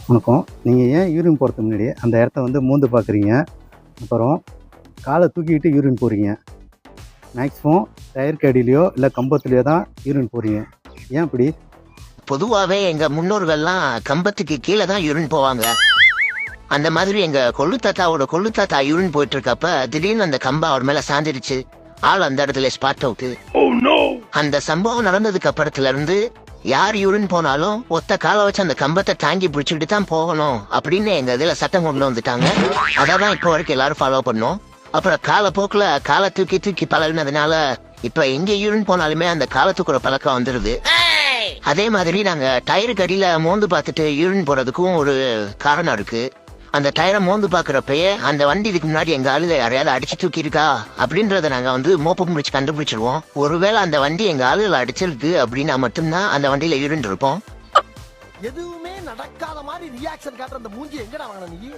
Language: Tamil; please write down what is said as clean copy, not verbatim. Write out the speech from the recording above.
வணக்கம். நீங்கள் ஏன் யூரின் போகிறதுக்கு முன்னாடி அந்த இடத்த வந்து மோந்து பார்க்குறீங்க? அப்புறம் காலை தூக்கிக்கிட்டு யூரின் போகிறீங்க. மேக்ஸிமம் டயருக்கு அடியிலையோ இல்லை கம்பத்துலையோ தான் யூரின் போகிறீங்க. ஏன் அப்படி? பொதுவாகவே எங்கள் முன்னோர்கள்லாம் கம்பத்துக்கு கீழே தான் யூரின் போவாங்க. அந்த மாதிரி எங்கள் கொள்ளு தாத்தா யூரின் போயிட்டு இருக்கப்ப திடீர்னு அந்த கம்பம் அவர் மேலே சாஞ்சிருச்சு. ஆள் அந்த இடத்துல ஸ்பாட் அவுட்டு. அந்த சம்பவம் நடந்ததுக்கு அப்புறத்துல இருந்து யார் யூரின் போனாலும் ஒத்த காலை வச்சு அந்த கம்பத்தை தாங்கி பிடிச்சிட்டு தான் போகணும் அப்படின்னு எங்க இதுல சட்டம் கொண்டு வந்துட்டாங்க. அதான் இப்போ வரைக்கும் எல்லாரும் ஃபாலோ பண்ணோம். அப்புறம் காலப்போக்குல காலை தூக்கி பழகினதுனால இப்ப எங்க யூரின் போனாலுமே அந்த காலை தூக்குற பழக்கம் வந்துருது. அதே மாதிரி நாங்க டயருக்கு அடியில மோந்து பார்த்துட்டு யூரின் போறதுக்கும் ஒரு காரணம் இருக்கு. அந்த டயரை மோந்து பாக்குறப்பயே அந்த வண்டி இதுக்கு முன்னாடி எங்க ஆளுல யாரையாவது அடிச்சு தூக்கி இருக்கா அப்படின்றத நாங்க வந்து மோப்பம் முடிச்சு கண்டுபிடிச்சிருவோம். ஒருவேளை அந்த வண்டி எங்க ஆளுல அடிச்சிருக்கு அப்படின்னா மட்டும்தான் அந்த வண்டியில யூரின் இருப்போம். எதுவுமே நடக்காத மாதிரி ரியாக்ஷன் காட்டுற அந்த மூஞ்சி எங்கடா வாங்கின நீ?